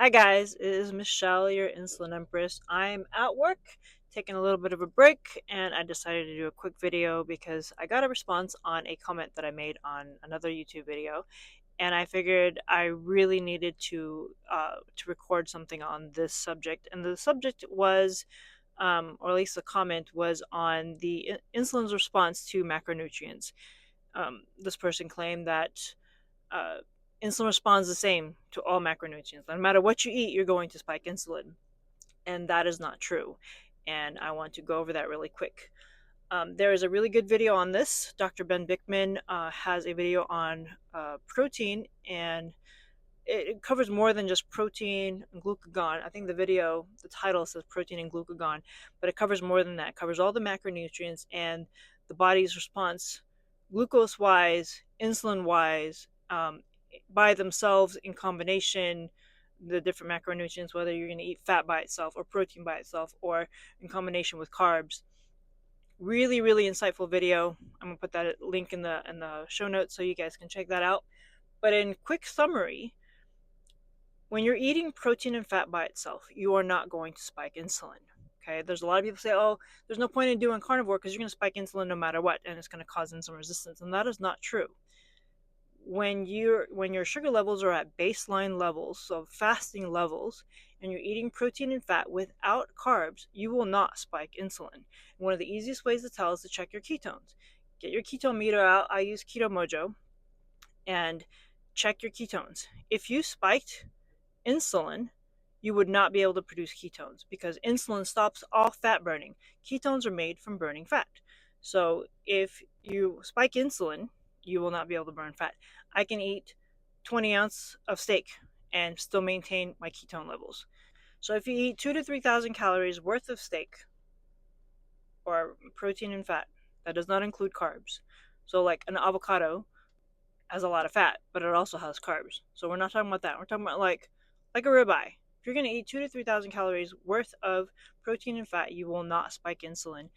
Hi guys, it is Michelle, your insulin empress. I'm at work taking a little bit of a break and I decided to do a quick video because I got a response on a comment that I made on another YouTube video, and I figured I really needed to record something on this subject. And the subject was, or at least the comment was on the insulin's response to macronutrients. This person claimed that uh, insulin responds the same to all macronutrients. No matter what you eat, you're going to spike insulin. And that is not true. And I want to go over that really quick. There is a really good video on this. Dr. Ben Bickman has a video on protein, and it covers more than just protein and glucagon. I think the title says protein and glucagon, but it covers more than that. It covers all the macronutrients and the body's response, glucose wise, insulin wise, by themselves, in combination, the different macronutrients, whether you're going to eat fat by itself or protein by itself or in combination with carbs. Really, really insightful video. I'm going to put that link in the show notes so you guys can check that out. But in quick summary, when you're eating protein and fat by itself, you are not going to spike insulin. Okay, there's a lot of people say, oh, there's no point in doing carnivore because you're going to spike insulin no matter what, and it's going to cause insulin resistance. And that is not true. When your sugar levels are at baseline levels, so fasting levels, and you're eating protein and fat without carbs, you will not spike insulin. And one of the easiest ways to tell is to check your ketones. Get your ketone meter out. I use Keto Mojo, and check your ketones. If you spiked insulin, you would not be able to produce ketones because insulin stops all fat burning. Ketones are made from burning fat. So if you spike insulin, you will not be able to burn fat. I can eat 20 ounces of steak and still maintain my ketone levels. So if you eat 2 to 3,000 calories worth of steak or protein and fat, that does not include carbs. So like an avocado has a lot of fat, but it also has carbs. So we're not talking about that. We're talking about like a ribeye. If you're going to eat 2 to 3,000 calories worth of protein and fat, you will not spike insulin.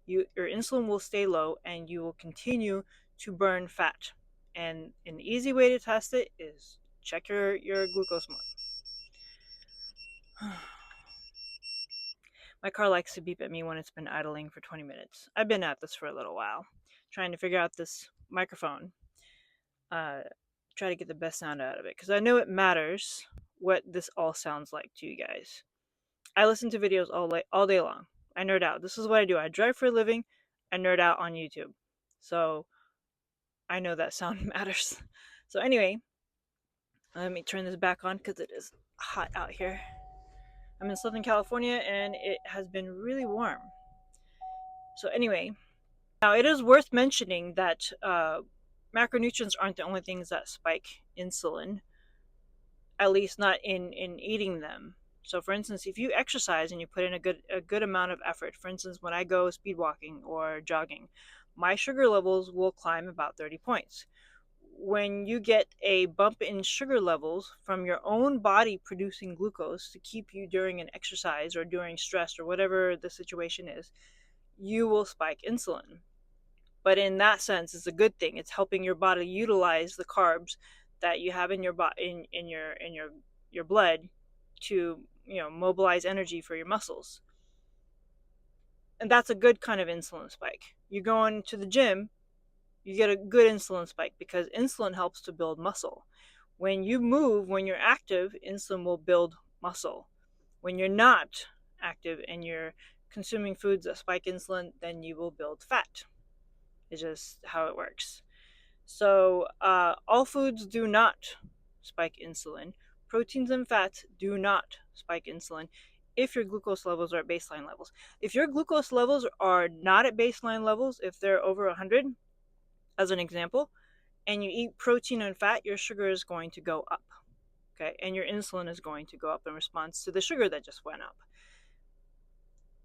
Your insulin will stay low and you will continue to burn fat. And an easy way to test it is check your glucose monitor. My car likes to beep at me when it's been idling for 20 minutes. I've been at this for a little while, trying to figure out this microphone. Try to get the best sound out of it because I know it matters what this all sounds like to you guys. I listen to videos all day long. I nerd out. This is what I do. I drive for a living. I nerd out on YouTube. So I know that sound matters. So anyway, let me turn this back on because it is hot out here. I'm in Southern California and it has been really warm. So anyway, now it is worth mentioning that macronutrients aren't the only things that spike insulin, at least not in eating them. So for instance, if you exercise and you put in a good amount of effort, for instance, when I go speed walking or jogging, my sugar levels will climb about 30 points. When you get a bump in sugar levels from your own body producing glucose to keep you during an exercise or during stress or whatever the situation is, you will spike insulin. But in that sense, it's a good thing. It's helping your body utilize the carbs that you have in your your blood to mobilize energy for your muscles. And that's a good kind of insulin spike. You go into the gym, you get a good insulin spike because insulin helps to build muscle. When you move, when you're active, insulin will build muscle. When you're not active and you're consuming foods that spike insulin, then you will build fat. It's just how it works. So all foods do not spike insulin. Proteins and fats do not spike insulin if your glucose levels are at baseline levels. If your glucose levels are not at baseline levels, if they're over 100, as an example, and you eat protein and fat, your sugar is going to go up. Okay, and your insulin is going to go up in response to the sugar that just went up.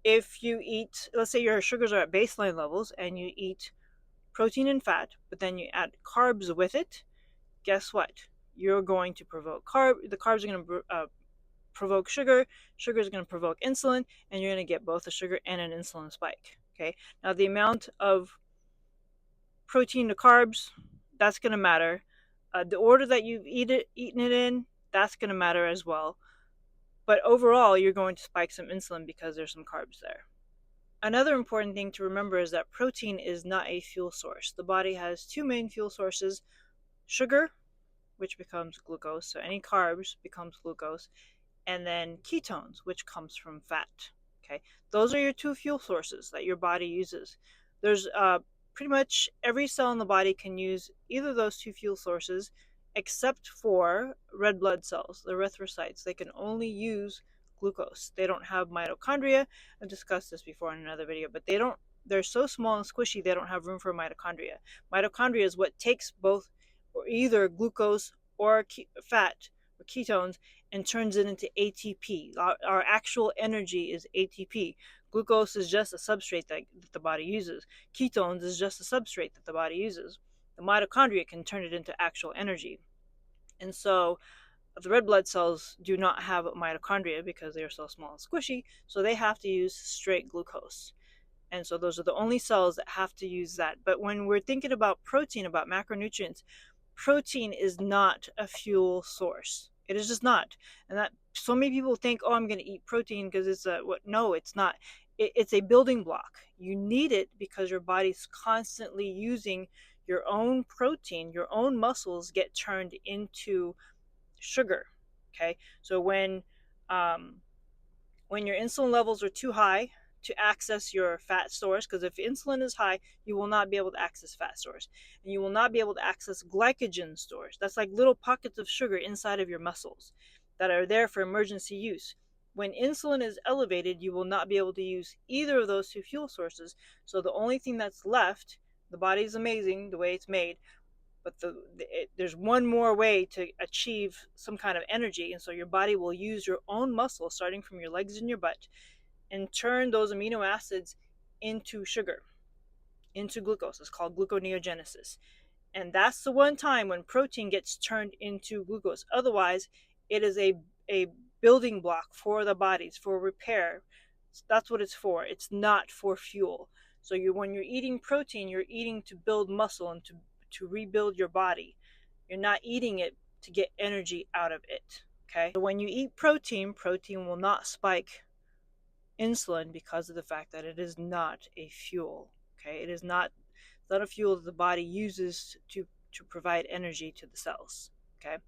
If you eat, let's say your sugars are at baseline levels and you eat protein and fat, but then you add carbs with it, guess what? You're going to provoke the carbs are going to provoke sugar is going to provoke insulin, and you're going to get both a sugar and an insulin spike. Okay, now the amount of protein to carbs, that's going to matter. The order that you've eaten it in, that's going to matter as well. But overall, you're going to spike some insulin because there's some carbs there. Another important thing to remember is that protein is not a fuel source. The body has two main fuel sources: sugar, which becomes glucose, so any carbs becomes glucose, and then ketones, which comes from fat. Okay, those are your two fuel sources that your body uses. There's pretty much every cell in the body can use either of those two fuel sources, except for red blood cells, the erythrocytes. They can only use glucose. They don't have mitochondria. I've discussed this before in another video, but they're so small and squishy they don't have room for mitochondria. Mitochondria is what takes both, or either glucose or fat or ketones, and turns it into ATP. Our actual energy is ATP. Glucose is just a substrate that the body uses. Ketones is just a substrate that the body uses. The mitochondria can turn it into actual energy. And so the red blood cells do not have mitochondria because they are so small and squishy, so they have to use straight glucose. And so those are the only cells that have to use that. But when we're thinking about protein, about macronutrients, protein is not a fuel source. It is just not. And that so many people think, oh, I'm going to eat protein because it's a what? No, it's not. It's a building block. You need it because your body's constantly using your own protein. Your own muscles get turned into sugar. Okay, so when your insulin levels are too high to access your fat stores, because if insulin is high, you will not be able to access fat stores, and you will not be able to access glycogen stores. That's like little pockets of sugar inside of your muscles that are there for emergency use. When insulin is elevated, you will not be able to use either of those two fuel sources. So the only thing that's left, the body is amazing the way it's made, but there's one more way to achieve some kind of energy. And so your body will use your own muscle, starting from your legs and your butt, and turn those amino acids into sugar, into glucose. It's called gluconeogenesis. And that's the one time when protein gets turned into glucose. Otherwise, it is a building block for the bodies, for repair. That's what it's for. It's not for fuel. So when you're eating protein, you're eating to build muscle and to rebuild your body. You're not eating it to get energy out of it. Okay? So when you eat protein, protein will not spike insulin because of the fact that it is not a fuel. Okay? It is not a fuel that the body uses to provide energy to the cells. Okay?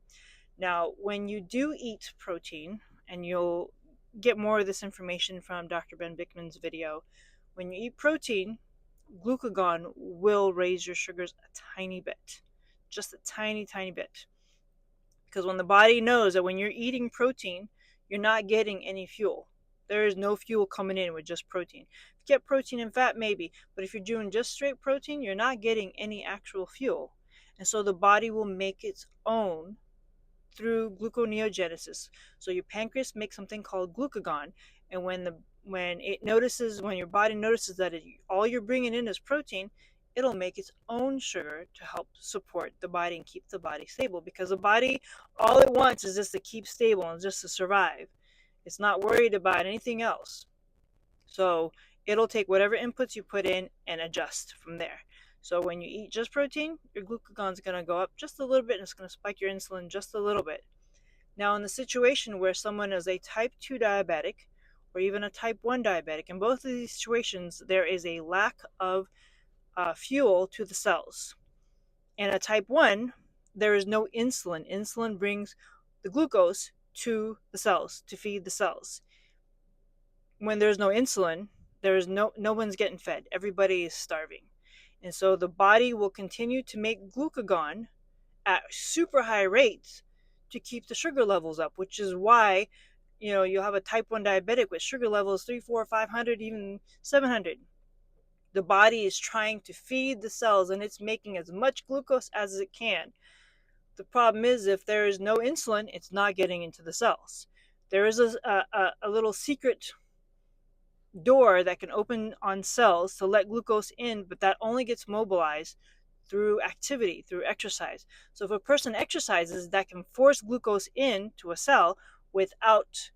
Now, when you do eat protein, and you'll get more of this information from Dr. Ben Bickman's video, when you eat protein, glucagon will raise your sugars a tiny bit, just a tiny, tiny bit. Because when the body knows that when you're eating protein, you're not getting any fuel. There is no fuel coming in with just protein. If you get protein and fat, maybe, but if you're doing just straight protein, you're not getting any actual fuel. And so the body will make its own through gluconeogenesis. So your pancreas makes something called glucagon, and when your body notices that all you're bringing in is protein, it'll make its own sugar to help support the body and keep the body stable, because the body, all it wants is just to keep stable and just to survive. It's not worried about anything else. So it'll take whatever inputs you put in and adjust from there. So when you eat just protein, your glucagon's going to go up just a little bit, and it's going to spike your insulin just a little bit. Now, in the situation where someone is a type 2 diabetic or even a type 1 diabetic, in both of these situations, there is a lack of fuel to the cells. In a type 1, there is no insulin. Insulin brings the glucose to the cells to feed the cells. When there's no insulin, there's no one's getting fed. Everybody is starving. And so the body will continue to make glucagon at super high rates to keep the sugar levels up, which is why, you'll have a type 1 diabetic with sugar levels 300, 400, 500, even 700. The body is trying to feed the cells, and it's making as much glucose as it can. The problem is, if there is no insulin, it's not getting into the cells. There is a little secret door that can open on cells to let glucose in, but that only gets mobilized through activity, through exercise. So if a person exercises, that can force glucose into a cell without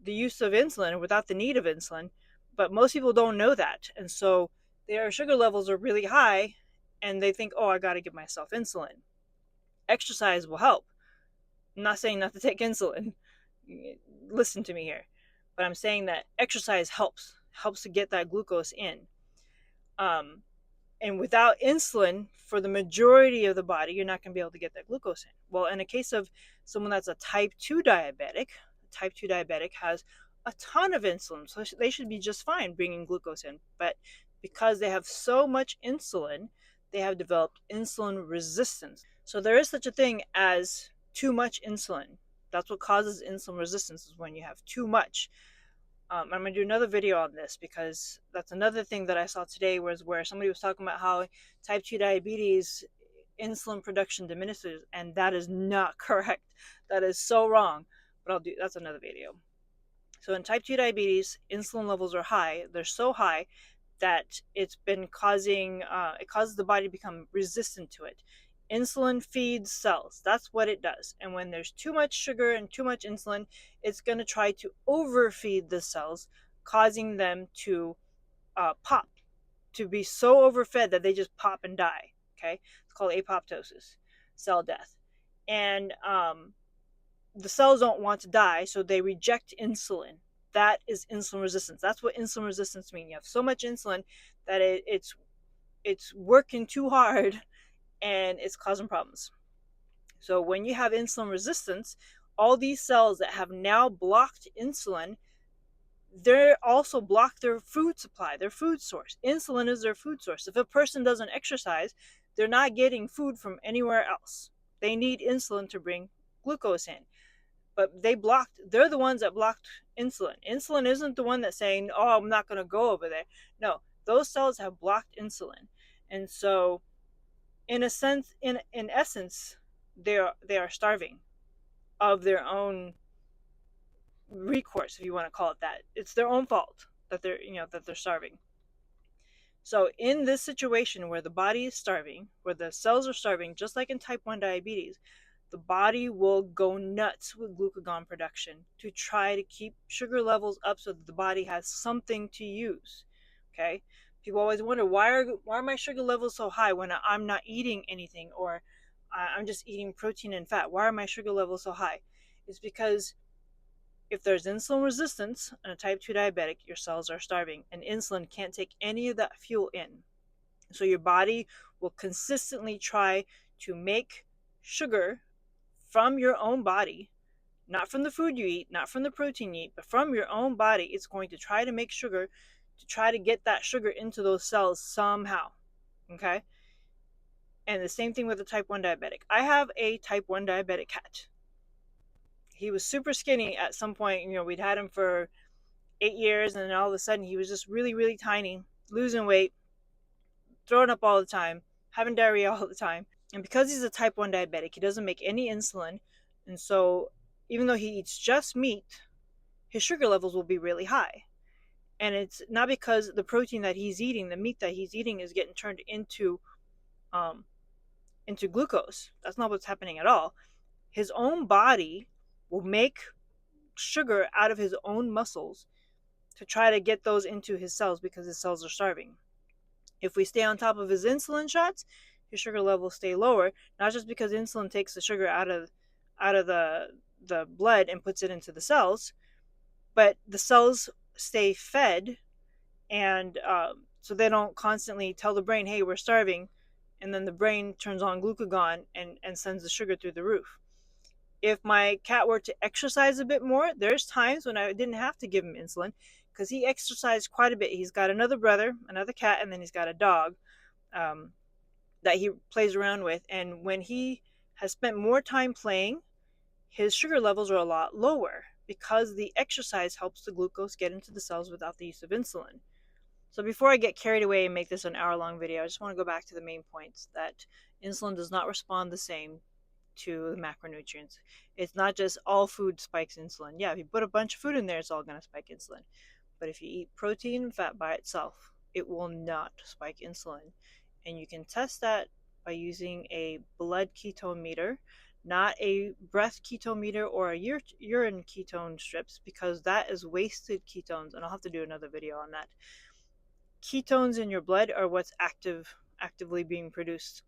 the use of insulin, without the need of insulin. But most people don't know that. And so their sugar levels are really high, and they think, oh, I got to give myself insulin. Exercise will help. I'm not saying not to take insulin. listen to me here. But I'm saying that exercise helps to get that glucose in. Um, and without insulin, for the majority of the body, you're not going to be able to get that glucose in. Well, in a case of someone that's a type 2 diabetic has a ton of insulin, so they should be just fine bringing glucose in. But because they have so much insulin, they have developed insulin resistance. So there is such a thing as too much insulin. That's what causes insulin resistance, is when you have too much. I'm going to do another video on this, because that's another thing that I saw today, was where somebody was talking about how type 2 diabetes insulin production diminishes, and that is not correct. That is so wrong. But that's another video. So in type 2 diabetes, insulin levels are high. They're so high that it causes the body to become resistant to it. Insulin feeds cells. That's what it does. And when there's too much sugar and too much insulin, it's going to try to overfeed the cells, causing them to pop, to be so overfed that they just pop and die. Okay, it's called apoptosis, cell death. And the cells don't want to die, so they reject insulin. That is insulin resistance. That's what insulin resistance means. You have so much insulin that it's working too hard, and it's causing problems. So when you have insulin resistance, all these cells that have now blocked insulin, they're also blocked their food supply, their food source. Insulin is their food source. If a person doesn't exercise, they're not getting food from anywhere else. They need insulin to bring glucose in. But they're the ones that blocked insulin. Insulin isn't the one that's saying, oh, I'm not going to go over there. No, those cells have blocked insulin. And so, in a sense, in essence, they are starving of their own recourse, if you want to call it that. It's their own fault that they're starving. So in this situation where the body is starving, where the cells are starving, just like in type 1 diabetes, the body will go nuts with glucagon production to try to keep sugar levels up so that the body has something to use. Okay? People always wonder, why are my sugar levels so high when I'm not eating anything, or I'm just eating protein and fat? Why are my sugar levels so high? It's because if there's insulin resistance in a type 2 diabetic, your cells are starving, and insulin can't take any of that fuel in. So your body will consistently try to make sugar from your own body, not from the food you eat, not from the protein you eat, but from your own body. It's going to try to make sugar to try to get that sugar into those cells somehow. Okay? And the same thing with a type 1 diabetic. I have a type 1 diabetic cat. He was super skinny at some point. We'd had him for 8 years, and then all of a sudden he was just really, really tiny, losing weight, throwing up all the time, having diarrhea all the time. And because he's a type 1 diabetic, he doesn't make any insulin. And so even though he eats just meat, his sugar levels will be really high. And it's not because the protein that he's eating, the meat that he's eating, is getting turned into glucose. That's not what's happening at all. His own body will make sugar out of his own muscles to try to get those into his cells, because his cells are starving. If we stay on top of his insulin shots, his sugar levels stay lower, not just because insulin takes the sugar out of the blood and puts it into the cells, but the cells stay fed, and so they don't constantly tell the brain, hey, we're starving, and then the brain turns on glucagon and sends the sugar through the roof. If my cat were to exercise a bit more, there's times when I didn't have to give him insulin, because he exercised quite a bit. He's got another brother, another cat, and then he's got a dog that he plays around with. And when he has spent more time playing, his sugar levels are a lot lower, because the exercise helps the glucose get into the cells without the use of insulin. So before I get carried away and make this an hour-long video, I just want to go back to the main points, that insulin does not respond the same to the macronutrients. It's not just all food spikes insulin. Yeah, if you put a bunch of food in there, it's all going to spike insulin. But if you eat protein and fat by itself, it will not spike insulin. And you can test that by using a blood ketone meter, not a breath ketone meter or a urine ketone strips, because that is wasted ketones, and I'll have to do another video on that. Ketones in your blood are what's actively being produced.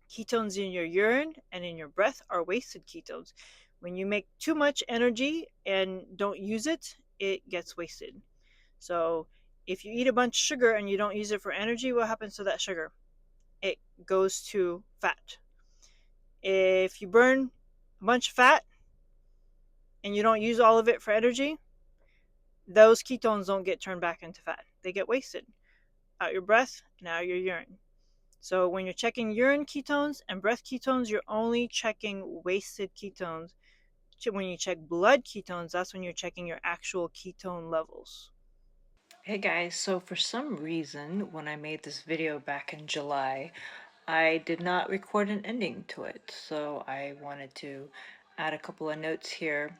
Ketones in your urine and in your breath are wasted ketones. When you make too much energy and don't use it, it gets wasted. So if you eat a bunch of sugar and you don't use it for energy, what happens to that sugar? It goes to fat. If you burn a bunch of fat and you don't use all of it for energy, those ketones don't get turned back into fat. They get wasted out your breath and out your urine. So when you're checking urine ketones and breath ketones, you're only checking wasted ketones. When you check blood ketones, that's when you're checking your actual ketone levels. Hey guys, so for some reason, when I made this video back in July, I did not record an ending to it. So I wanted to add a couple of notes here.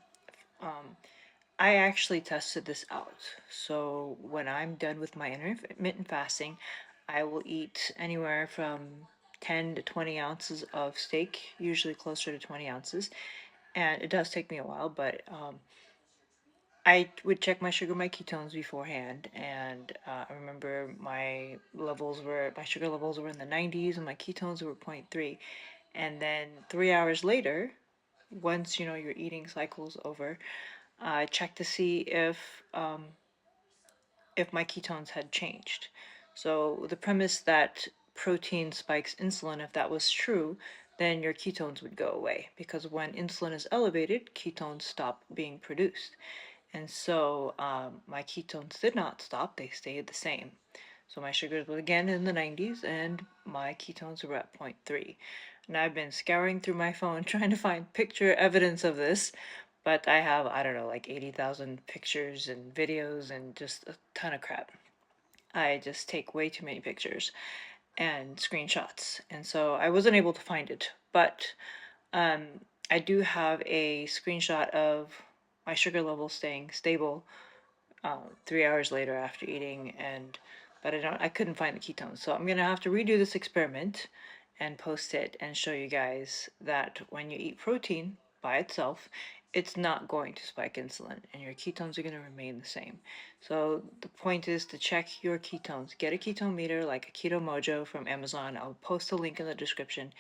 I actually tested this out. So when I'm done with my intermittent fasting, I will eat anywhere from 10 to 20 ounces of steak, usually closer to 20 ounces. And it does take me a while, but I would check my sugar, my ketones beforehand, and I remember my sugar levels were in the 90s, and my ketones were 0.3. And then 3 hours later, once your eating cycle's over, I checked to see if my ketones had changed. So the premise that protein spikes insulin, if that was true, then your ketones would go away because when insulin is elevated, ketones stop being produced. And so my ketones did not stop, they stayed the same. So my sugars were again in the 90s and my ketones were at 0.3. And I've been scouring through my phone trying to find picture evidence of this, but I have, I don't know, like 80,000 pictures and videos and just a ton of crap. I just take way too many pictures and screenshots. And so I wasn't able to find it. But I do have a screenshot of my sugar level staying stable 3 hours later after eating, but I couldn't find the ketones, so I'm gonna have to redo this experiment and post it and show you guys that when you eat protein by itself, it's not going to spike insulin and your ketones are going to remain the same. So the point is to check your ketones. Get a ketone meter like a Keto Mojo from Amazon. I'll post a link in the description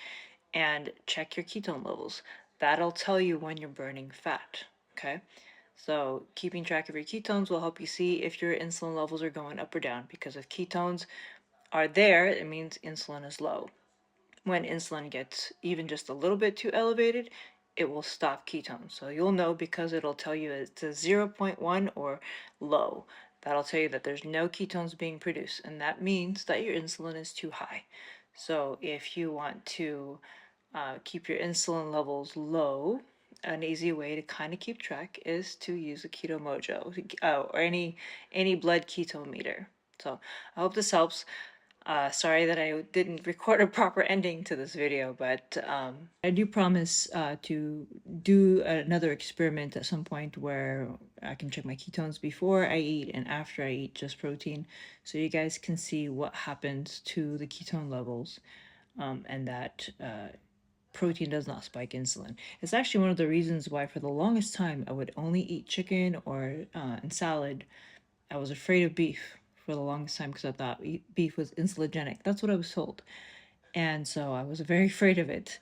and check your ketone levels. That'll tell you when you're burning fat. Okay. So keeping track of your ketones will help you see if your insulin levels are going up or down, because if ketones are there, it means insulin is low. When insulin gets even just a little bit too elevated, it will stop ketones. So you'll know because it'll tell you it's a 0.1 or low. That'll tell you that there's no ketones being produced, and that means that your insulin is too high. So if you want to keep your insulin levels low, an easy way to kind of keep track is to use a Keto Mojo or any blood keto meter. So I hope this helps. Sorry that I didn't record a proper ending to this video, but I do promise to do another experiment at some point where I can check my ketones before I eat and after I eat just protein, so you guys can see what happens to the ketone levels, and that protein does not spike insulin. It's actually one of the reasons why for the longest time I would only eat chicken or and salad. I was afraid of beef for the longest time because I thought beef was insuligenic. That's what I was told. And so I was very afraid of it.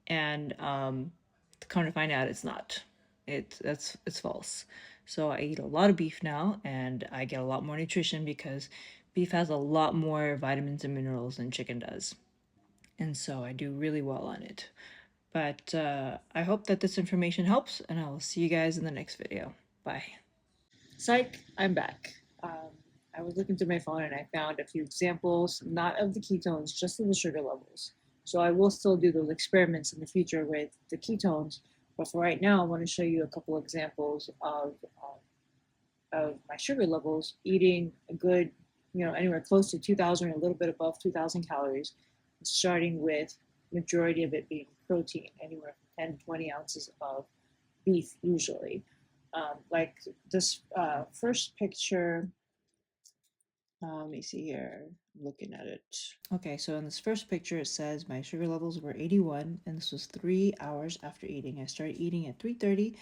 And come to find out it's not. It's false. So I eat a lot of beef now and I get a lot more nutrition because beef has a lot more vitamins and minerals than chicken does. And so I do really well on it. But I hope that this information helps, and I will see you guys in the next video. Bye. Psych, I'm back. I was looking through my phone and I found a few examples, not of the ketones, just of the sugar levels. So I will still do those experiments in the future with the ketones, but for right now, I want to show you a couple examples of my sugar levels, eating a good, anywhere close to 2,000 or a little bit above 2,000 calories, starting with majority of it being protein, anywhere from 10 to 20 ounces of beef usually. Like this first picture, let me see here, I'm looking at it. Okay, so in this first picture it says my sugar levels were 81 and this was 3 hours after eating. I started eating at 3:30 and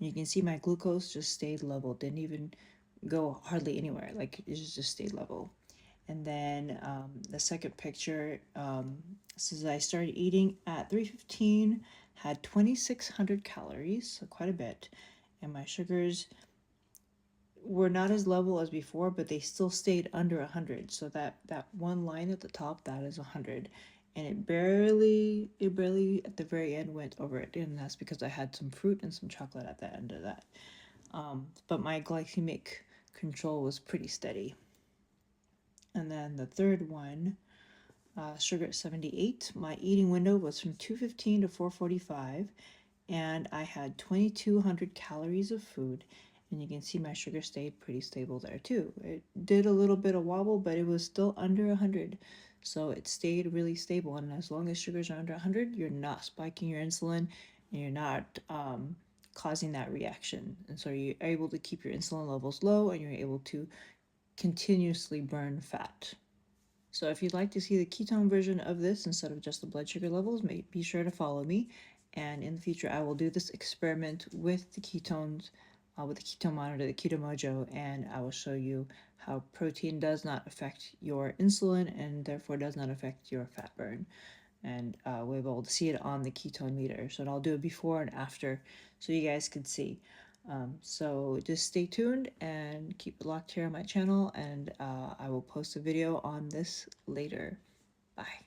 you can see my glucose just stayed level, didn't even go hardly anywhere, like it just stayed level. And then the second picture says I started eating at 3:15, had 2,600 calories, so quite a bit, and my sugars were not as level as before, but they still stayed under 100. So that one line at the top, that is 100, and it barely at the very end went over it, and that's because I had some fruit and some chocolate at the end of that. But my glycemic control was pretty steady. And then the third one, sugar at 78. My eating window was from 2:15 to 4:45, and I had 2,200 calories of food. And you can see my sugar stayed pretty stable there too. It did a little bit of wobble, but it was still under 100. So it stayed really stable. And as long as sugars are under 100, you're not spiking your insulin and you're not causing that reaction. And so you're able to keep your insulin levels low and you're able to continuously burn fat. So if you'd like to see the ketone version of this instead of just the blood sugar levels, be sure to follow me. And in the future, I will do this experiment with the ketones, with the ketone monitor, the Keto Mojo, and I will show you how protein does not affect your insulin and therefore does not affect your fat burn. And we'll be able to see it on the ketone meter. So I'll do it before and after so you guys can see. So just stay tuned and keep it locked here on my channel, and I will post a video on this later. Bye.